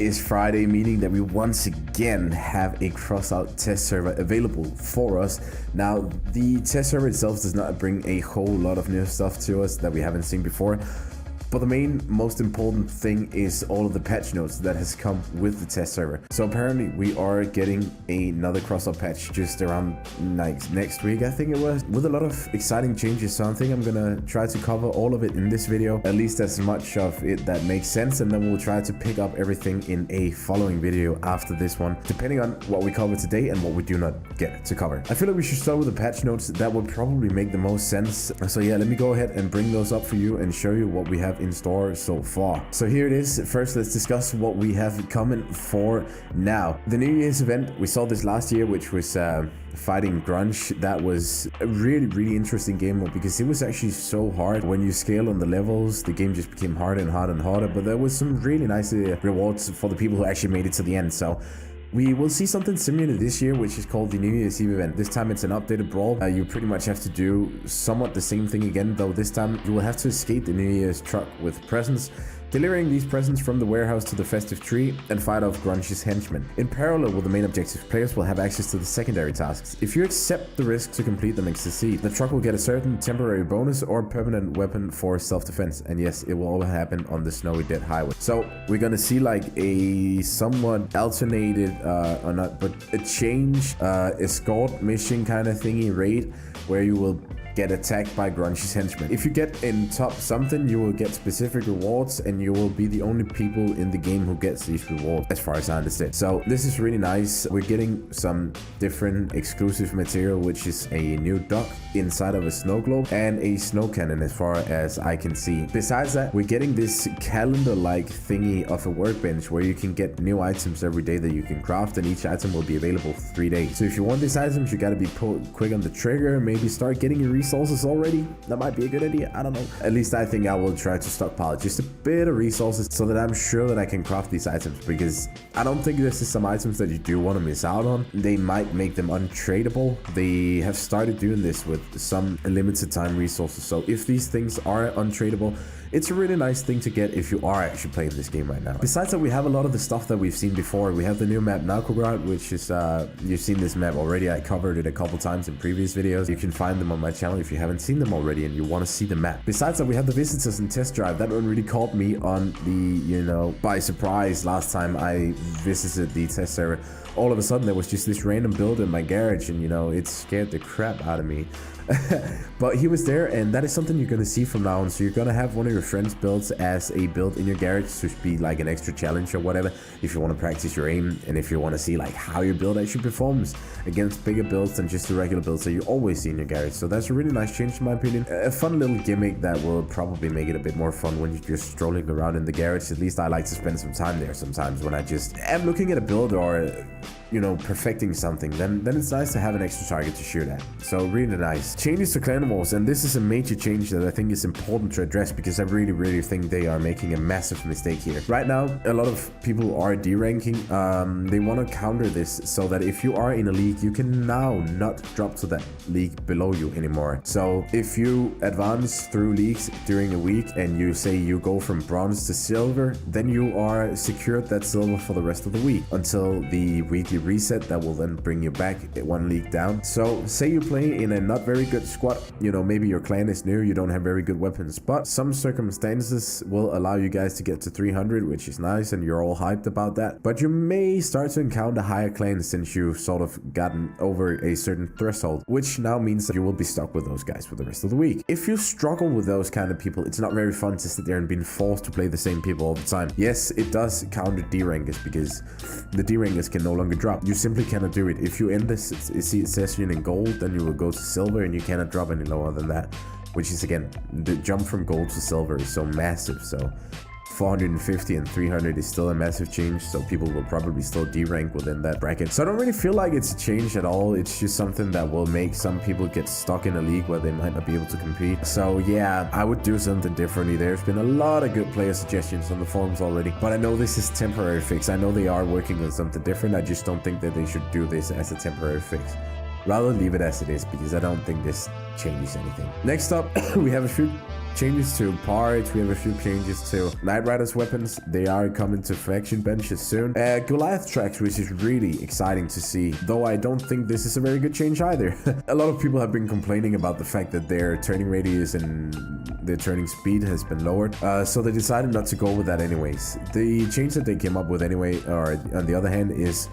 is Friday, meaning that we once again have a Crossout test server available for us. Now, the test server itself does not bring a whole lot of new stuff to us that we haven't seen before. But the most important thing is all of the patch notes that has come with the test server. So apparently we are getting another Crossout patch just around next week, I think it was, with a lot of exciting changes. So I think I'm gonna try to cover all of it in this video, at least as much of it that makes sense, and then we'll try to pick up everything in a following video after this one, depending on what we cover today and what we do not get to cover. I feel like we should start with the patch notes. That would probably make the most sense. So yeah, let me go ahead and bring those up for you and show you what we have in store so far. So here it is. First, let's discuss what we have coming for now. The New Year's event, we saw this last year, which was fighting Gronch. That was a really interesting game mode because it was actually so hard. When you scale on the levels, the game just became harder and harder and harder, but there was some really nice rewards for the people who actually made it to the end. So we will see something similar this year, which is called the New Year's Eve event. This time it's an updated brawl. You pretty much have to do somewhat the same thing again, though this time you will have to escape the New Year's truck with presents, delivering these presents from the warehouse to the festive tree, and fight off Gronch's henchmen. In parallel with the main objective, players will have access to the secondary tasks. If you accept the risk to complete them and succeed, the truck will get a certain temporary bonus or permanent weapon for self-defense. And yes, it will all happen on the snowy dead highway. So we're gonna see like a somewhat alternated, or not, but a change, escort mission kind of thingy raid, where you will get attacked by Gronch's henchmen. If you get in top something, you will get specific rewards, and you will be the only people in the game who gets these rewards, as far as I understand. So this is really nice. We're getting some different exclusive material, which is a new duck inside of a snow globe and a snow cannon, as far as I can see. Besides that, we're getting this calendar-like thingy of a workbench where you can get new items every day that you can craft, and each item will be available for 3 days. So if you want these items, you gotta be quick on the trigger, maybe start getting your resources already. That might be a good idea. I don't know. At least I think I will try to stockpile just a bit of resources so that I'm sure that I can craft these items, because I don't think this is some items that you do want to miss out on. They might make them untradeable. They have started doing this with some limited time resources. So if these things are untradeable, it's a really nice thing to get if you are actually playing this game right now. Besides that, we have a lot of the stuff that we've seen before. We have the new map Narcograd, which is, you've seen this map already. I covered it a couple times in previous videos. You can find them on my channel if you haven't seen them already and you want to see the map. Besides that, we have the visitors and test drive. That one really caught me on the, by surprise last time I visited the test server. All of a sudden, there was just this random build in my garage, and it scared the crap out of me. But he was there, and that is something you're gonna see from now on. So you're gonna have one of your friends' builds as a build in your garage to be like an extra challenge or whatever, if you want to practice your aim, and if you want to see like how your build actually performs against bigger builds than just the regular builds that you always see in your garage. So that's a really nice change in my opinion. A fun little gimmick that will probably make it a bit more fun when you're just strolling around in the garage. At least I like to spend some time there sometimes when I just am looking at a build or perfecting something. Then it's nice to have an extra target to shoot at. So really nice. Changes to clan wars, and this is a major change that I think is important to address, because I really think they are making a massive mistake here. Right now, a lot of people are deranking. They want to counter this so that if you are in a league, you can now not drop to that league below you anymore. So if you advance through leagues during a week and you say you go from bronze to silver, then you are secured that silver for the rest of the week until the weekly reset that will then bring you back one league down. So say you play in a not very good squad, maybe your clan is new, you don't have very good weapons, but some circumstances will allow you guys to get to 300, which is nice, and you're all hyped about that. But you may start to encounter higher clans since you've sort of gotten over a certain threshold, which now means that you will be stuck with those guys for the rest of the week. If you struggle with those kind of people, it's not very fun to sit there and being forced to play the same people all the time. Yes, it does counter D-rankers, because the D-rankers can no longer drop. You simply cannot do it. If you end this session in gold, then you will go to silver, and you cannot drop any lower than that, which is, again, the jump from gold to silver is so massive. So 450 and 300 is still a massive change, so people will probably still D-rank within that bracket. So I don't really feel like it's a change at all. It's just something that will make some people get stuck in a league where they might not be able to compete. So yeah, I would do something differently. There's been a lot of good player suggestions on the forums already, but I know this is temporary fix. I know they are working on something different. I just don't think that they should do this as a temporary fix. Rather leave it as it is, because I don't think this changes anything. Next up, we have a few changes to parts. We have a few changes to Knight Rider's weapons. They are coming to faction benches soon. Goliath tracks, which is really exciting to see, though I don't think this is a very good change either. A lot of people have been complaining about the fact that their turning radius and their turning speed has been lowered, so they decided not to go with that anyways. The change that they came up with anyway, or on the other hand, is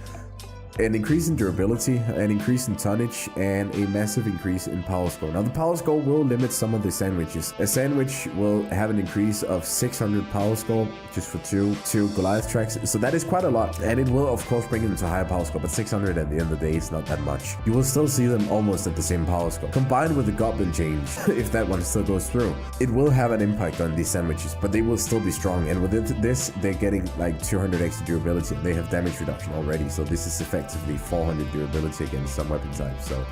an increase in durability, an increase in tonnage, and a massive increase in power score. Now, the power score will limit some of the sandwiches. A sandwich will have an increase of 600 power score just for two Goliath tracks, so that is quite a lot, and it will of course bring them to higher power score, but 600 at the end of the day is not that much. You will still see them almost at the same power score. Combined with the Goblin change, if that one still goes through, it will have an impact on these sandwiches, but they will still be strong, and with this, they're getting like 200 extra durability. They have damage reduction already, so this is effectively 400 durability against some weapon types. So,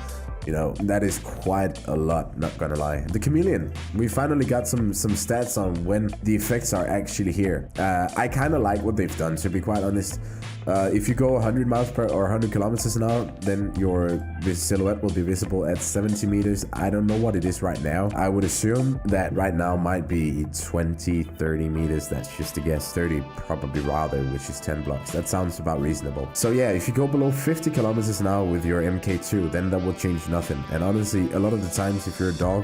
you know, that is quite a lot, not gonna lie. The Chameleon, we finally got some stats on when the effects are actually here. I kind of like what they've done, to be quite honest. If you go 100 miles per or 100 kilometers an hour, then your silhouette will be visible at 70 meters. I don't know what it is right now. I would assume that right now might be 20, 30 meters. That's just a guess. 30 probably rather, which is 10 blocks. That sounds about reasonable. So yeah, if you go below 50 kilometers an hour with your MK2, then that will change nothing. And honestly, a lot of the times if you're a dog,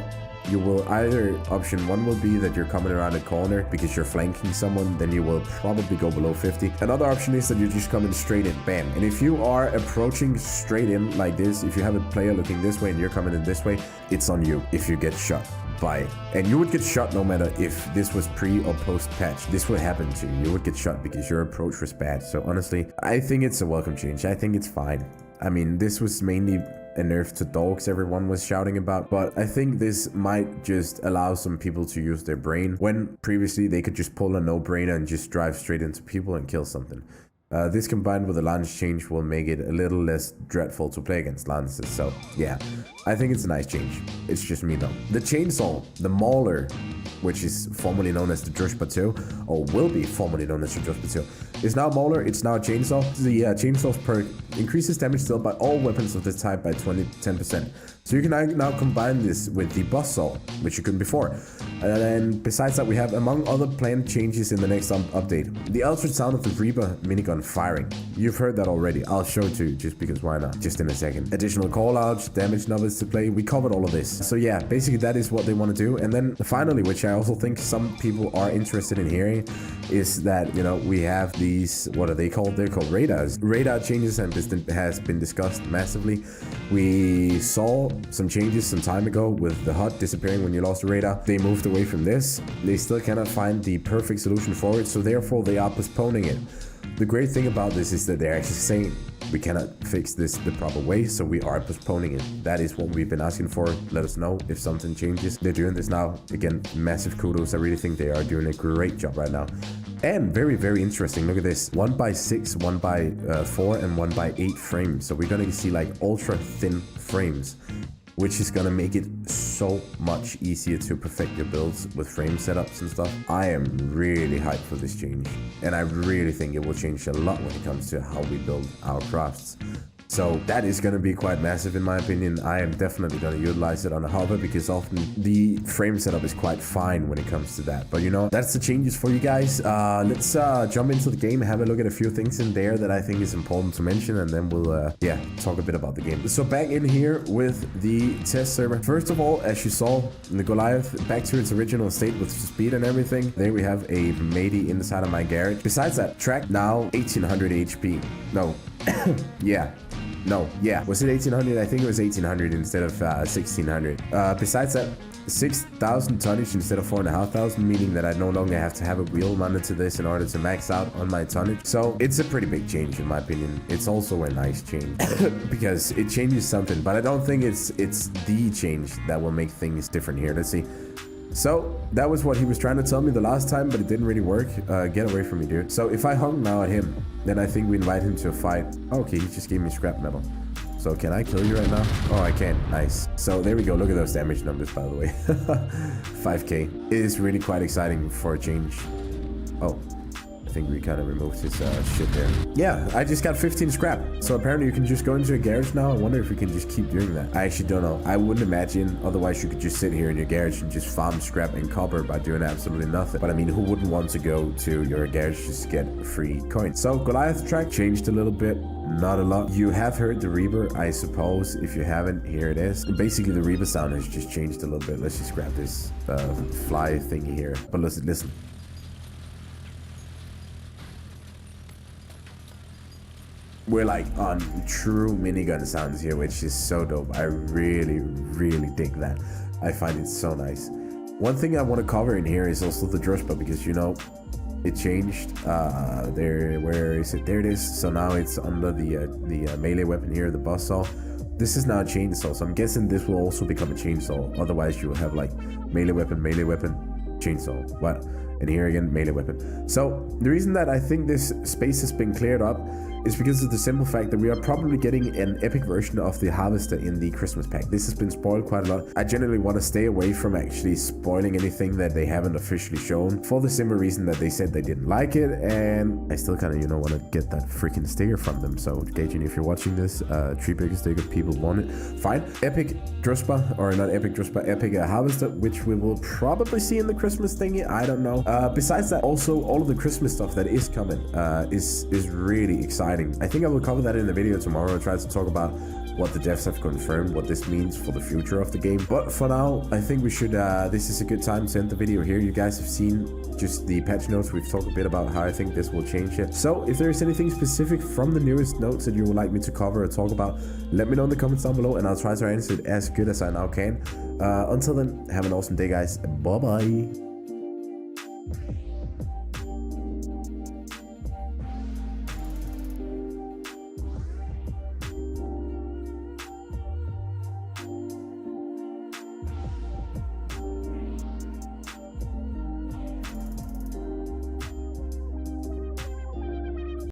you will either, option one will be that you're coming around a corner because you're flanking someone, then you will probably go below 50. Another option is that you're just coming straight in, bam. And if you are approaching straight in like this, if you have a player looking this way and you're coming in this way, it's on you if you get shot by it. And you would get shot no matter if this was pre or post patch. This would happen to you. You would get shot because your approach was bad. So honestly, I think it's a welcome change. I think it's fine. I mean, this was mainly a nerf to dogs everyone was shouting about, but I think this might just allow some people to use their brain when previously they could just pull a no-brainer and just drive straight into people and kill something. This combined with the lance change will make it a little less dreadful to play against lances. So yeah, I think it's a nice change. It's just me though. The chainsaw, the mauler, which is formerly known as the Drushba 2, or will be formerly known as the Drushba 2, is now mauler. It's now a chainsaw. The chainsaw's perk increases damage dealt by all weapons of this type by 10%. So you can now combine this with the buzzsaw, which you couldn't before. And then besides that, we have, among other planned changes in the next update, the altered sound of the Reaper minigun firing. You've heard that already. I'll show it to you just because why not? Just in a second. Additional callouts, damage numbers to play. We covered all of this. So yeah, basically that is what they want to do. And then finally, which I also think some people are interested in hearing, is that, you know, we have these, what are they called? They're called radars. Radar changes has been discussed massively. We saw some changes some time ago with the HUD disappearing when you lost a radar. They moved away from this. They still cannot find the perfect solution for it, so therefore they are postponing it. The great thing about this is that they're actually saying we cannot fix this the proper way, so we are postponing it. That is what we've been asking for. Let us know if something changes. They're doing this now. Again, massive kudos. I really think they are doing a great job right now. And very, very interesting. Look at this. 1x6, 1x4, and 1x8 frames. So we're going to see like ultra thin frames, which is gonna make it so much easier to perfect your builds with frame setups and stuff. I am really hyped for this change, and I really think it will change a lot when it comes to how we build our crafts. So that is going to be quite massive in my opinion. I am definitely going to utilize it on a hover because often the frame setup is quite fine when it comes to that. But you know, that's the changes for you guys. Let's jump into the game and have a look at a few things in there that I think is important to mention, and then we'll talk a bit about the game. So back in here with the test server. First of all, as you saw, the Goliath back to its original state with speed and everything. There we have a matey inside of my garage. Besides that, track now 1800 HP. No. Was it 1800? I think it was 1800 instead of 1600. Besides that, 6,000 tonnage instead of 4,500, meaning that I no longer have to have a wheel mounted to this in order to max out on my tonnage. So it's a pretty big change in my opinion. It's also a nice change because it changes something, but I don't think it's the change that will make things different here. Let's see. So that was what he was trying to tell me the last time, but it didn't really work. Get away from me, dude. So if I hung now at him, then I think we invite him to a fight. Okay, he just gave me scrap metal. So can I kill you right now? Oh, I can. Nice. So there we go. Look at those damage numbers, by the way. 5k. It is really quite exciting for a change. Oh, think we kind of removed his shit there. Yeah, I just got 15 scrap. So apparently you can just go into a garage now. I wonder if we can just keep doing that. I actually don't know. I wouldn't imagine. Otherwise, you could just sit here in your garage and just farm scrap and copper by doing absolutely nothing. But I mean, who wouldn't want to go to your garage just to get free coins? So Goliath track changed a little bit. Not a lot. You have heard the Reaper, I suppose. If you haven't, here it is. Basically, the Reaper sound has just changed a little bit. Let's just grab this fly thingy here. But listen. We're like on true minigun sounds here, which is so dope. I really, really dig that. I find it so nice. One thing I want to cover in here is also the Drushba, because, you know, it changed. Where is it? There it is. So now it's under the melee weapon here, the buzzsaw. This is now a chainsaw, so I'm guessing this will also become a chainsaw. Otherwise, you will have like melee weapon, chainsaw. What? And here again, melee weapon. So the reason that I think this space has been cleared up is because of the simple fact that we are probably getting an epic version of the Harvester in the Christmas pack. This has been spoiled quite a lot. I generally want to stay away from actually spoiling anything that they haven't officially shown, for the simple reason that they said they didn't like it, and I still kind of, you know, want to get that freaking sticker from them. So Gaijin, if you're watching this, Tree Picker sticker, people want it, fine. Epic Druspa, or not Epic Druspa, Epic Harvester, which we will probably see in the Christmas thingy, I don't know. Besides that, also all of the Christmas stuff that is coming is really exciting. I think I will cover that in the video tomorrow. I'll try to talk about what the devs have confirmed, what this means for the future of the game. But for now, I think we should, this is a good time to end the video here. You guys have seen just the patch notes. We've talked a bit about how I think this will change it. So if there is anything specific from the newest notes that you would like me to cover or talk about, let me know in the comments down below and I'll try to answer it as good as I now can. Until then, have an awesome day, guys. Bye-bye.